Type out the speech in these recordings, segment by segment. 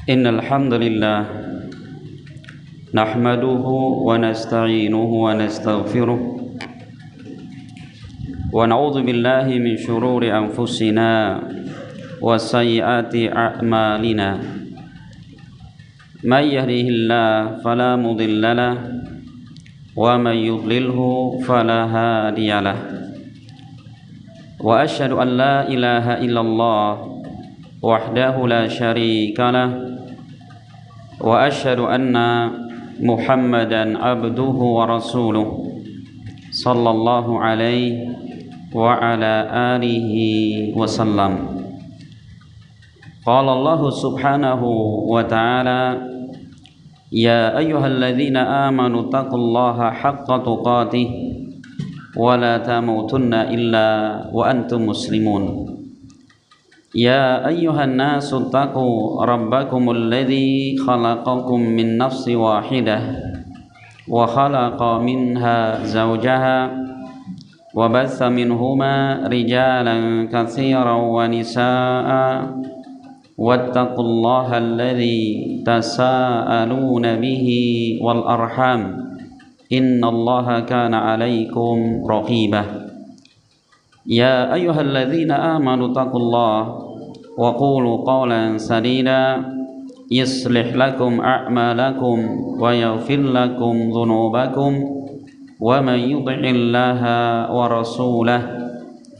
Innal hamdalillah nahmaduhu wa nasta'inuhu wa nastaghfiruh wa na'udzu billahi min shururi anfusina wa sayyiati a'malina may yahdihillahu fala mudhillalah wa may yudlilhu fala hadiyalah wa asyhadu an la ilaha illallah wahdahu la syarikalah wa asyhadu anna Muhammadan abduhu wa rasuluh sallallahu alaihi wa ala alihi wa sallam. Qala Allah subhanahu wa ta'ala ya ayyuhalladzina amanu taqullaha haqqa tuqatih wa la tamutunna illa wa antum muslimun. Ya ayyuhan nasu taqu rabbakumul ladzi khalaqakum min nafsin wahidah wa khalaqa minha zawjaha wa batha minhuma rijalan katsiran wa nisaa'a wattaqullaha alladzi tasaaluna bihi wal arham innallaha kana 'alaikum raqibah. Ya ayyuhalladzina amanu taqullaha wa qulu qawlan sadida yuslih lakum a'malakum wa yaghfir lakum dhunubakum wa man yuti'illaha wa rasulahu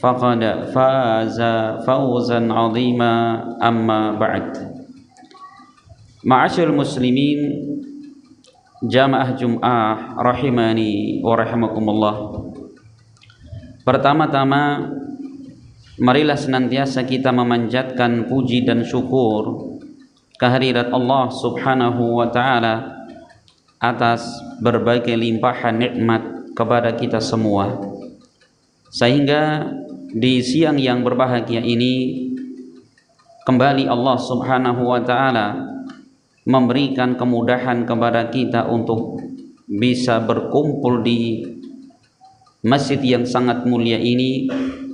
faqad faza fawzan 'azima amma ba'd. Ma'asyiral muslimin jamaah Jum'ah rahimani wa rahimakumullah. Pertama-tama marilah senantiasa kita memanjatkan puji dan syukur kehadirat Allah subhanahu wa ta'ala atas berbagai limpahan nikmat kepada kita semua, sehingga di siang yang berbahagia ini kembali Allah subhanahu wa ta'ala memberikan kemudahan kepada kita untuk bisa berkumpul di masjid yang sangat mulia ini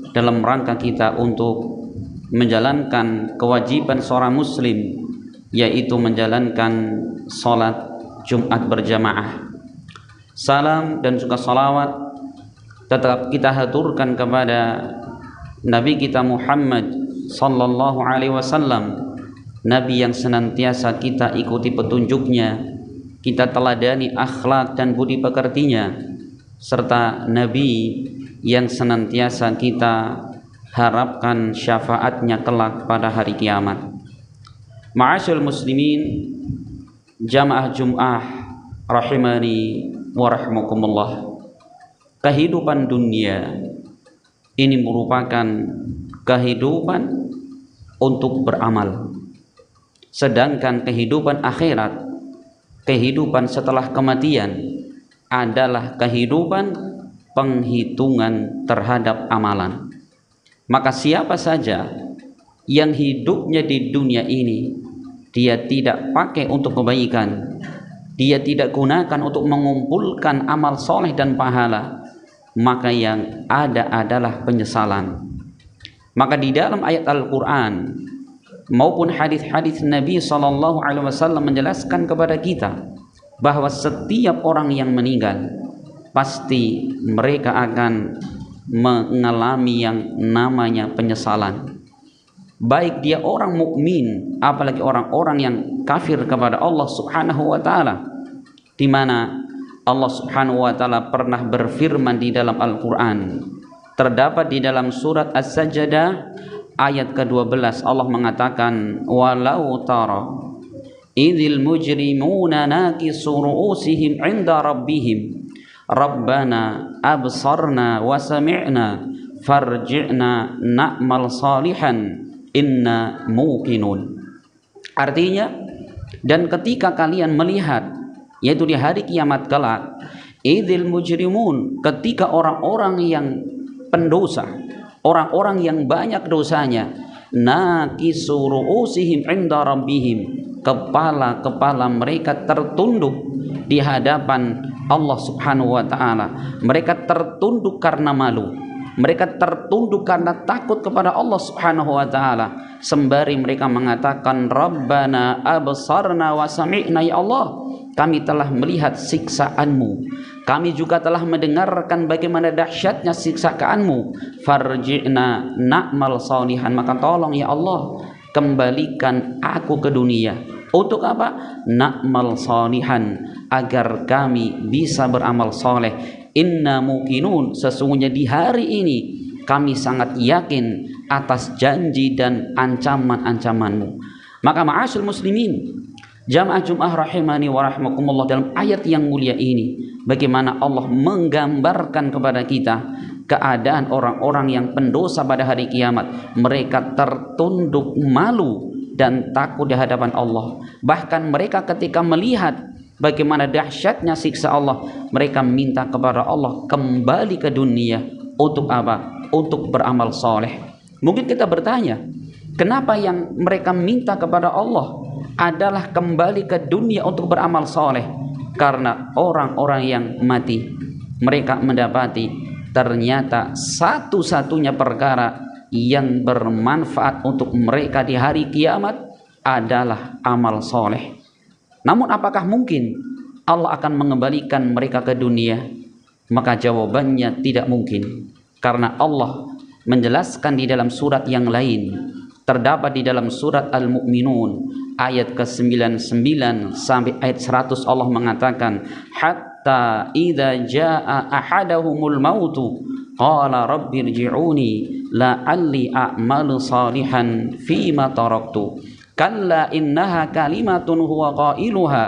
dalam rangka kita untuk menjalankan kewajiban seorang muslim, yaitu menjalankan sholat Jumat berjamaah. Salam dan juga salawat tetap kita haturkan kepada Nabi kita Muhammad sallallahu alaihi wasallam, Nabi yang senantiasa kita ikuti petunjuknya, kita teladani akhlak dan budi pekertinya, serta Nabi yang senantiasa kita harapkan syafaatnya kelak pada hari kiamat. Ma'asyiral muslimin jamaah Jum'ah rahimani wa rahmakumullah. Kehidupan dunia ini merupakan kehidupan untuk beramal, sedangkan kehidupan akhirat, kehidupan setelah kematian adalah kehidupan penghitungan terhadap amalan. Maka siapa saja yang hidupnya di dunia ini dia tidak pakai untuk kebaikan, dia tidak gunakan untuk mengumpulkan amal soleh dan pahala, maka yang ada adalah penyesalan. Maka di dalam ayat Al-Quran maupun hadis-hadis Nabi SAW menjelaskan kepada kita bahwa setiap orang yang meninggal pasti mereka akan mengalami yang namanya penyesalan. Baik dia orang mukmin, apalagi orang-orang yang kafir kepada Allah Subhanahu wa taala, di mana Allah Subhanahu wa taala pernah berfirman di dalam Al-Qur'an. Terdapat di dalam surat As-Sajdah ayat ke-12, Allah mengatakan walau tara idzil mujrimuna nakisu ru'usihim 'inda rabbihim rabbana absarna wa sami'na farji'na na'mal salihan inna muqinun. Artinya, dan ketika kalian melihat, yaitu di hari kiamat kelak, idzil mujrimun, ketika orang-orang yang pendosa, orang-orang yang banyak dosanya, nakisu ru'usihim 'inda rabbihim, kepala-kepala mereka tertunduk di hadapan Allah Subhanahu wa taala. Mereka tertunduk karena malu. Mereka tertunduk karena takut kepada Allah Subhanahu wa taala, sembari mereka mengatakan Rabbana absarna wa sami'na, ya Allah, kami telah melihat siksaanmu, kami juga telah mendengarkan bagaimana dahsyatnya siksaanmu. Farji'na na'mal salihan, maka tolong ya Allah, kembalikan aku ke dunia. Untuk apa? Na'mal salihan, agar kami bisa beramal soleh. Inna muqinun, sesungguhnya di hari ini kami sangat yakin atas janji dan ancaman-ancamanmu. Maka ma'asyil muslimin, jamaah Jumat rahimani wa rahmakumullah, dalam ayat yang mulia ini bagaimana Allah menggambarkan kepada kita keadaan orang-orang yang pendosa pada hari kiamat. Mereka tertunduk malu dan takut di hadapan Allah. Bahkan mereka ketika melihat bagaimana dahsyatnya siksa Allah, mereka minta kepada Allah kembali ke dunia. Untuk apa? Untuk beramal soleh. Mungkin kita bertanya, kenapa yang mereka minta kepada Allah adalah kembali ke dunia untuk beramal soleh? Karena orang-orang yang mati, mereka mendapati ternyata satu-satunya perkara yang bermanfaat untuk mereka di hari kiamat adalah amal soleh. Namun apakah mungkin Allah akan mengembalikan mereka ke dunia? Maka jawabannya tidak mungkin, karena Allah menjelaskan di dalam surat yang lain. Terdapat di dalam surat Al-Mu'minun ayat ke-99 sampai ayat 100, Allah mengatakan, hatta idza jaa ahadahumul mautu qala rabbirji'uni la'alli a'malu salihan fima taraktu kalla innaha kalimatun huwa qailuha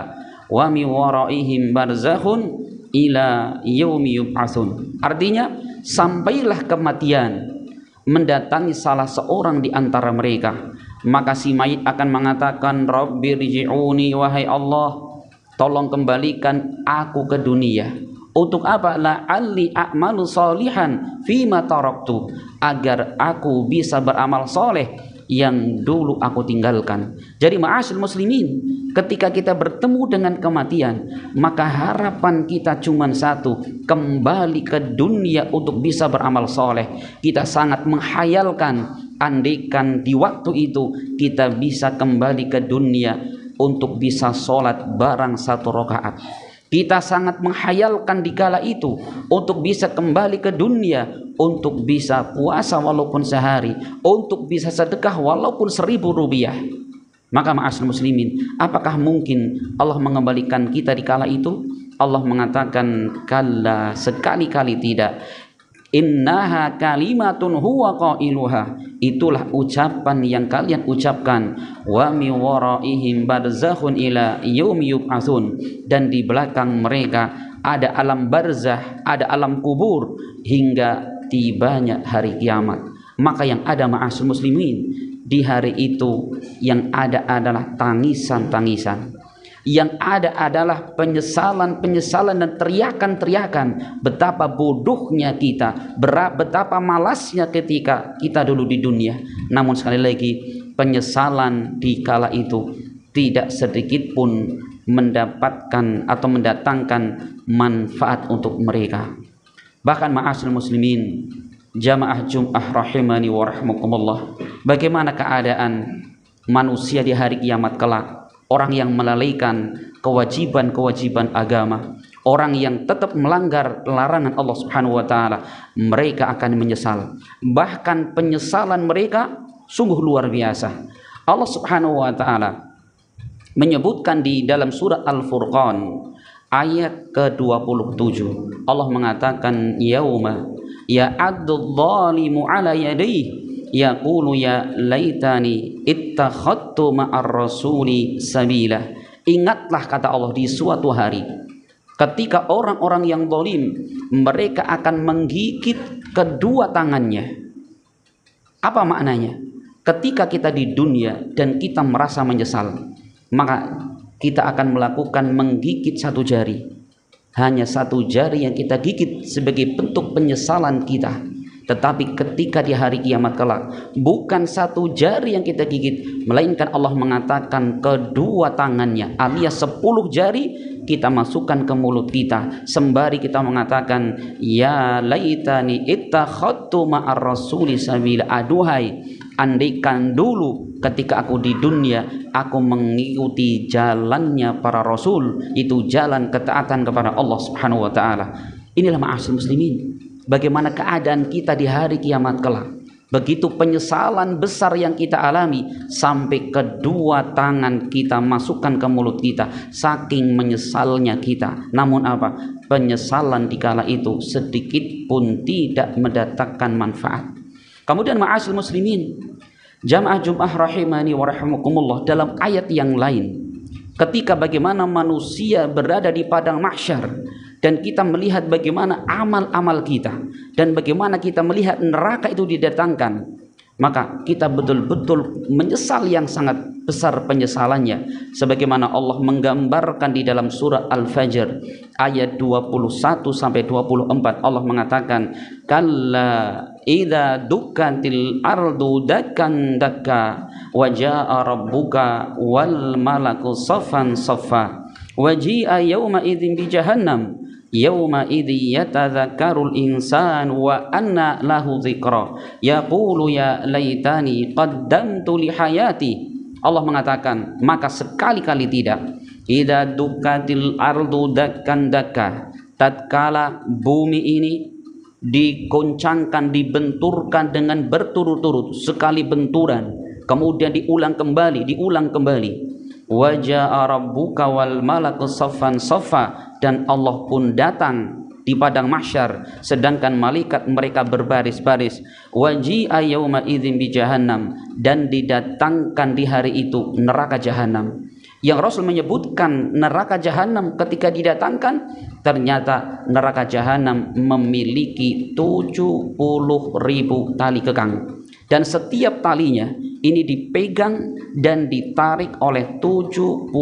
wa min waraihim barzakhun ila yaumi yub'atsun. Artinya, sampailah kematian mendatangi salah seorang di antara mereka, maka si mayit akan mengatakan rabbirji'uni, wahai Allah, tolong kembalikan aku ke dunia. Untuk apa? La'alli a'malu salihan fima taraktu, agar aku bisa beramal soleh yang dulu aku tinggalkan. Jadi ma'asyil muslimin, ketika kita bertemu dengan kematian, maka harapan kita cuma satu, kembali ke dunia untuk bisa beramal soleh. Kita sangat menghayalkan, andaikan di waktu itu kita bisa kembali ke dunia untuk bisa sholat barang 1 rakaat. Kita sangat menghayalkan di kala itu untuk bisa kembali ke dunia, untuk bisa puasa walaupun sehari, untuk bisa sedekah walaupun 1.000 rupiah. Maka ma'asyil muslimin, apakah mungkin Allah mengembalikan kita di kala itu? Allah mengatakan, kalla, sekali-kali tidak. Innaha kalimatun huwa qailuha, itulah ucapan yang kalian ucapkan. Wa mi waraihim barzakhun ila yaumi yub'atsun, dan di belakang mereka ada alam barzah, ada alam kubur hingga tibanya hari kiamat. Maka yang ada ma'asyil muslimin, di hari itu yang ada adalah tangisan-tangisan, yang ada adalah penyesalan-penyesalan dan teriakan-teriakan. Betapa bodohnya kita, betapa malasnya ketika kita dulu di dunia. Namun sekali lagi, penyesalan di kala itu tidak sedikit pun mendapatkan atau mendatangkan manfaat untuk mereka. Bahkan ma'asyil muslimin, jamaah Jum'ah rahimani wa rahmakumullah, bagaimana keadaan manusia di hari kiamat kelak? Orang yang melalaikan kewajiban-kewajiban agama, orang yang tetap melanggar larangan Allah Subhanahu wa taala, mereka akan menyesal. Bahkan penyesalan mereka sungguh luar biasa. Allah Subhanahu wa taala menyebutkan di dalam surat Al-Furqan ayat ke-27. Allah mengatakan, yauma ya'addu dhalimu ala yadayhi yaqulu ya laitani ittakhadtu ma'ar rasuli sabila. Ingatlah, kata Allah, di suatu hari ketika orang-orang yang zalim mereka akan menggigit kedua tangannya. Apa maknanya? Ketika kita di dunia dan kita merasa menyesal, maka kita akan melakukan menggigit 1 jari. Hanya 1 jari yang kita gigit sebagai bentuk penyesalan kita. Tetapi ketika di hari kiamat kelak, bukan 1 jari yang kita gigit, melainkan Allah mengatakan kedua tangannya, alias 10 jari kita masukkan ke mulut kita sembari kita mengatakan ya laitani ittakhadtu ma'ar rasuli sabila. Aduhai, andaikan dulu ketika aku di dunia aku mengikuti jalannya para rasul, itu jalan ketaatan kepada Allah Subhanahu wa taala. Inilah ma'asyiral muslimin, bagaimana keadaan kita di hari kiamat kelak. Begitu penyesalan besar yang kita alami sampai kedua tangan kita masukkan ke mulut kita, saking menyesalnya kita. Namun apa? Penyesalan dikala itu sedikit pun tidak mendatangkan manfaat. Kemudian ma'asyiral muslimin, jamaah Jumat rahimani wa rahimakumullah, dalam ayat yang lain ketika bagaimana manusia berada di padang mahsyar dan kita melihat bagaimana amal-amal kita dan bagaimana kita melihat neraka itu didatangkan, maka kita betul-betul menyesal yang sangat besar penyesalannya, sebagaimana Allah menggambarkan di dalam surah Al-Fajr ayat 21 sampai 24. Allah mengatakan, kalla idza dukkatil ardu dakkan dakka wa jaa rabbuka wal malaku saffan saffa wa ji'a yawma idzin bi jahannam yauma idzi yatadhakkarul insan wa anna lahu dzikra yaqulu ya laitani qaddamtu li hayati. Allah mengatakan, maka sekali-kali tidak, idza dukkatil ardu dakkan dakka, tatkala bumi ini dikoncangkan, dibenturkan dengan berturut-turut sekali benturan, kemudian diulang kembali, wa jaa rabbuka wal malaku saffan saffa, dan Allah pun datang di padang mahsyar sedangkan malaikat mereka berbaris-baris, waji'a yauma idzin bi jahannam, dan didatangkan di hari itu neraka jahanam. Yang Rasul menyebutkan neraka jahanam ketika didatangkan, ternyata neraka jahanam memiliki 70.000 tali kekang, dan setiap talinya ini dipegang dan ditarik oleh 70.000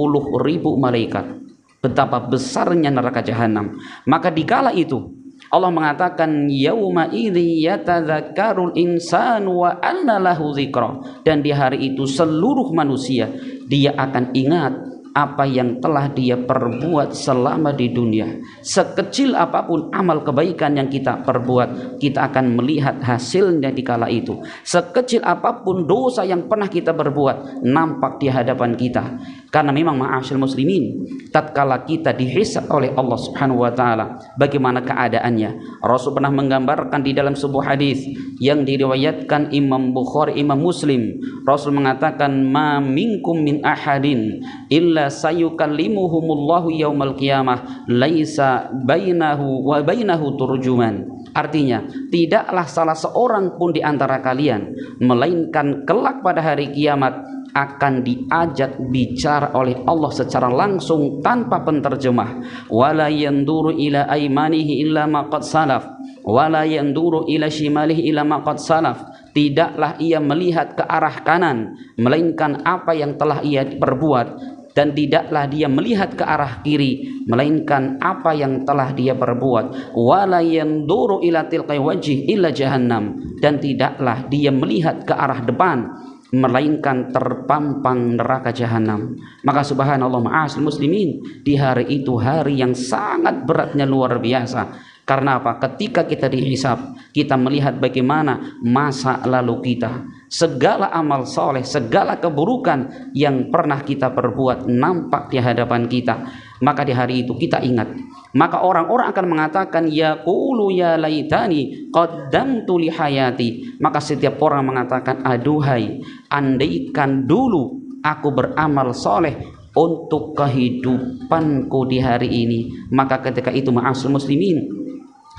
malaikat. Betapa besarnya neraka jahanam. Maka dikala itu Allah mengatakan yauma idzi yatadzakkarul insanu wa anna lahu dzikra, dan di hari itu seluruh manusia dia akan ingat apa yang telah dia perbuat selama di dunia. Sekecil apapun amal kebaikan yang kita perbuat, kita akan melihat hasilnya di kala itu. Sekecil apapun dosa yang pernah kita perbuat, nampak di hadapan kita. Karena memang ma'asyiral muslimin, tatkala kita dihisab oleh Allah Subhanahu wa taala, bagaimana keadaannya? Rasul pernah menggambarkan di dalam sebuah hadis yang diriwayatkan Imam Bukhari, Imam Muslim. Rasul mengatakan, ma minkum min ahadin illa sayukallimuhumullahu yaumal qiyamah laisa bainahu wa bainahu turjuman. Artinya, tidaklah salah seorang pun di antara kalian melainkan kelak pada hari kiamat akan diajak bicara oleh Allah secara langsung tanpa penterjemah. Wala yanduru ila aymanihi illa ma qad salaf wala yanduru ila shimalihi illa ma qad salaf. Tidaklah ia melihat ke arah kanan melainkan apa yang telah ia perbuat, dan tidaklah dia melihat ke arah kiri melainkan apa yang telah dia perbuat. Wala yanduru ila tilqai wajhi illa jahannam, dan tidaklah dia melihat ke arah depan melainkan terpampang neraka jahanam. Maka subhanallah ma'asyiral muslimin, di hari itu hari yang sangat beratnya luar biasa. Karena apa? Ketika kita dihisab, kita melihat bagaimana masa lalu kita, segala amal soleh, segala keburukan yang pernah kita perbuat nampak di hadapan kita. Maka di hari itu kita ingat. Maka orang-orang akan mengatakan yaqulu ya laitani qaddamtu li hayati. Maka setiap orang mengatakan, aduhai, andaikan dulu aku beramal soleh untuk kehidupanku di hari ini. Maka ketika itu ma'asyiral muslimin,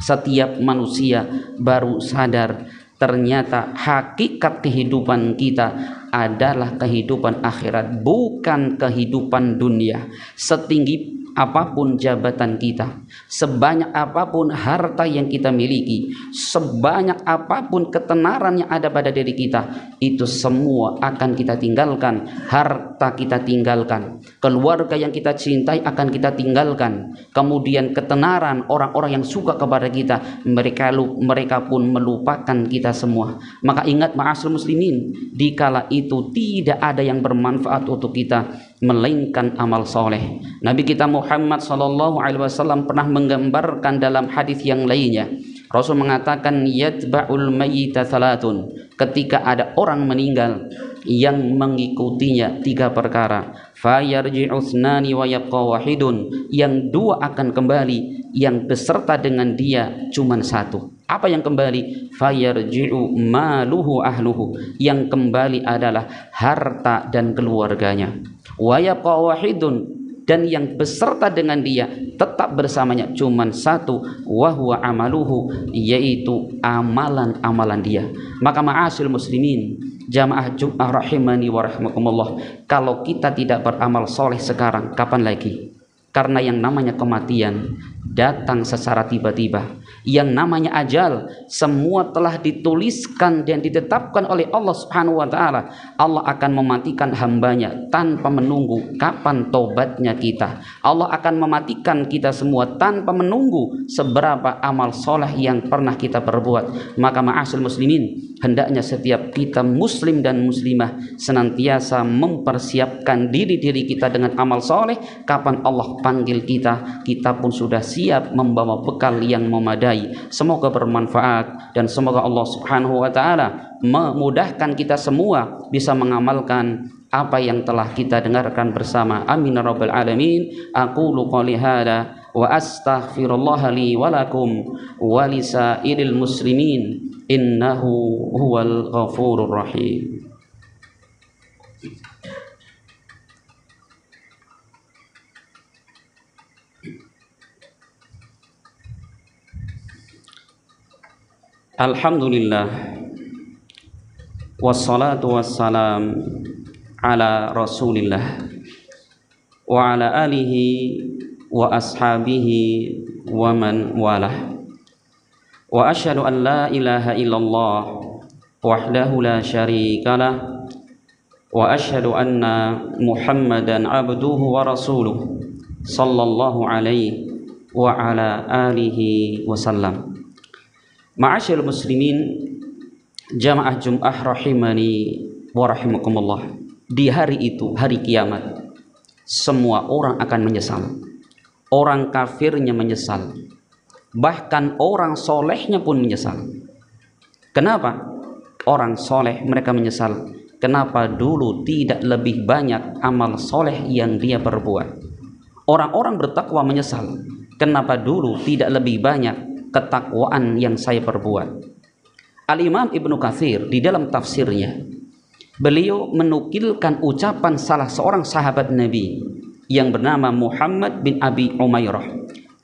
setiap manusia baru sadar ternyata hakikat kehidupan kita adalah kehidupan akhirat, bukan kehidupan dunia. Setinggi apapun jabatan kita, sebanyak apapun harta yang kita miliki, sebanyak apapun ketenaran yang ada pada diri kita, itu semua akan kita tinggalkan. Harta kita tinggalkan, keluarga yang kita cintai akan kita tinggalkan, kemudian ketenaran orang-orang yang suka kepada kita, mereka pun melupakan kita semua. Maka ingat ma'asyiral muslimin, dikala itu tidak ada yang bermanfaat untuk kita melainkan amal soleh. Nabi kita Muhammad Muhammad SAW pernah menggambarkan dalam hadis yang lainnya. Rasul mengatakan yatba'ul mayyita salatun, ketika ada orang meninggal yang mengikutinya 3 perkara. Fayarji'u thnani wa yabqa wahidun, yang 2 akan kembali, yang beserta dengan dia cuman 1. Apa yang kembali? Fayarji'u maluhu ahluhu, yang kembali adalah harta dan keluarganya. Wa yabqa wahidun, dan yang beserta dengan dia tetap bersamanya cuman 1, wa huwa amaluhu, yaitu amalan-amalan dia. Maka ma'asyil muslimin, jamaah Jum'ah rahimani wa rahimakumullah, kalau kita tidak beramal soleh sekarang, kapan lagi? Karena yang namanya kematian datang secara tiba-tiba. Yang namanya ajal semua telah dituliskan dan ditetapkan oleh Allah Subhanahu wa taala. Allah akan mematikan hambanya tanpa menunggu kapan tobatnya kita. Allah akan mematikan kita semua tanpa menunggu seberapa amal soleh yang pernah kita perbuat. Maka ma'asyil muslimin, hendaknya setiap kita muslim dan muslimah senantiasa mempersiapkan diri kita dengan amal soleh. Kapan Allah panggil kita, kita pun sudah siap membawa bekal yang memadai. Semoga bermanfaat dan semoga Allah Subhanahu wa taala memudahkan kita semua bisa mengamalkan apa yang telah kita dengarkan bersama. Amin ya rabbal alamin. Aqulu qouli hadza wa astaghfirullah li wa lakum wa lisairil muslimin innahu huwal ghafurur rahim. Alhamdulillah, wassalatu wassalam ala rasulillah wa ala alihi wa ashabihi wa man walah. Wa asyhadu an la ilaha illallah wahdahu la syarikalah wa asyhadu anna Muhammadan abduhu wa rasuluh sallallahu alaihi wa ala alihi wasallam. Ma'asyil muslimin, jamaah Jum'ah rahimani wa rahimakumullah. Di hari itu, hari kiamat, semua orang akan menyesal. Orang kafirnya menyesal, bahkan orang solehnya pun menyesal. Kenapa? Orang soleh mereka menyesal, kenapa dulu tidak lebih banyak amal soleh yang dia perbuat. Orang-orang bertakwa menyesal, kenapa dulu tidak lebih banyak ketakwaan yang saya perbuat. Al-Imam Ibnu Katsir di dalam tafsirnya, beliau menukilkan ucapan salah seorang sahabat Nabi yang bernama Muhammad bin Abi Umairah.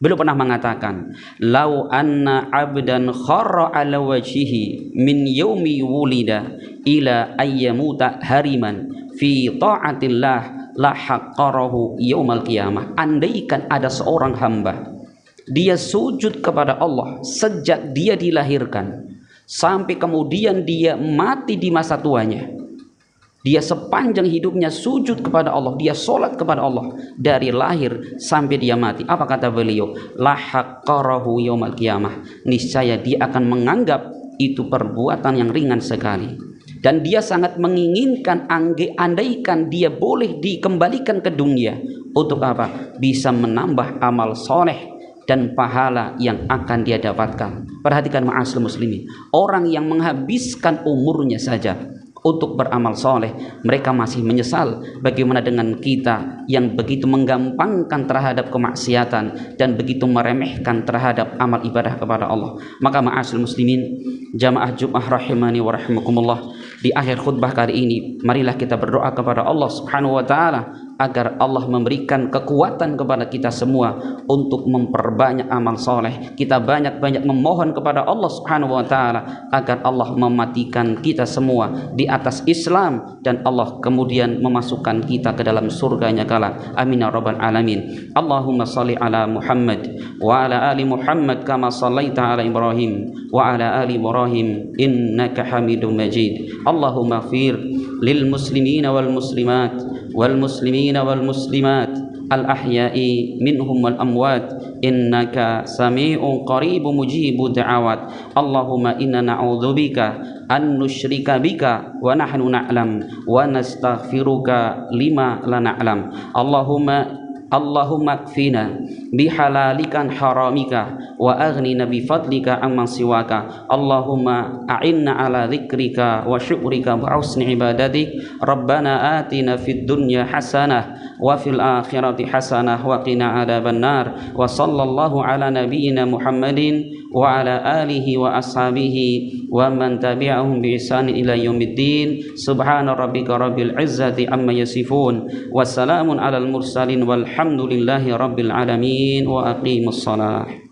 Beliau pernah mengatakan, "Lau anna 'abdan kharra 'ala wajhihi min yaumi wulida ila ayyamuta hariman fi ta'atillah la haqqarahu yaumal qiyamah." Andaikan ada seorang hamba, dia sujud kepada Allah sejak dia dilahirkan sampai kemudian dia mati di masa tuanya. Dia sepanjang hidupnya sujud kepada Allah, dia sholat kepada Allah dari lahir sampai dia mati. Apa kata beliau? La haqqarahu yaumal qiyamah. Niscaya dia akan menganggap itu perbuatan yang ringan sekali. Dan dia sangat menginginkan andaikan dia boleh dikembalikan ke dunia. Untuk apa? Bisa menambah amal soleh dan pahala yang akan dia dapatkan. Perhatikan ma'asyil muslimin, orang yang menghabiskan umurnya saja untuk beramal soleh, mereka masih menyesal. Bagaimana dengan kita yang begitu menggampangkan terhadap kemaksiatan dan begitu meremehkan terhadap amal ibadah kepada Allah. Maka ma'asyil muslimin, jamaah Jum'ah rahimani wa rahimakumullah, di akhir khutbah kali ini marilah kita berdoa kepada Allah Subhanahu wa taala agar Allah memberikan kekuatan kepada kita semua untuk memperbanyak amal soleh. Kita banyak-banyak memohon kepada Allah Subhanahu wa taala agar Allah mematikan kita semua di atas Islam dan Allah kemudian memasukkan kita ke dalam surganya kala. Amin ya rabbal alamin. Allahumma shalli ala Muhammad wa ala ali Muhammad kama shallaita ala Ibrahim wa ala ali Ibrahim innaka Hamidum Majid. Allahumma ighfir lil muslimina wal muslimat wal muslimina wal muslimat al ahya'i minhum wal amwat innaka sami'un qaribun mujibud da'awat. Allahumma inna na'udzubika an nusyrika bika wa nahnu na'lam wa nastaghfiruka lima la na'lam. Allahumma Allahumma kfina bihalalikan haramika wa aghnina bifadlika amman siwaka. Allahumma a'inna ala dzikrika wa syukrika wa husni ibadatik. Rabbana atina fid dunya hasanah wa fil akhirati hasanah wa qina adzabannar. Wa sallallahu ala nabiyyina Muhammadin wa ala alihi wa ashabihi wa man tabi'ahum bi ihsan ila yaumiddin. Subhana rabbika rabbil izzati amma yasifun wa salamun alal mursalin walhamdulillahi rabbil alamin wa aqimus salah.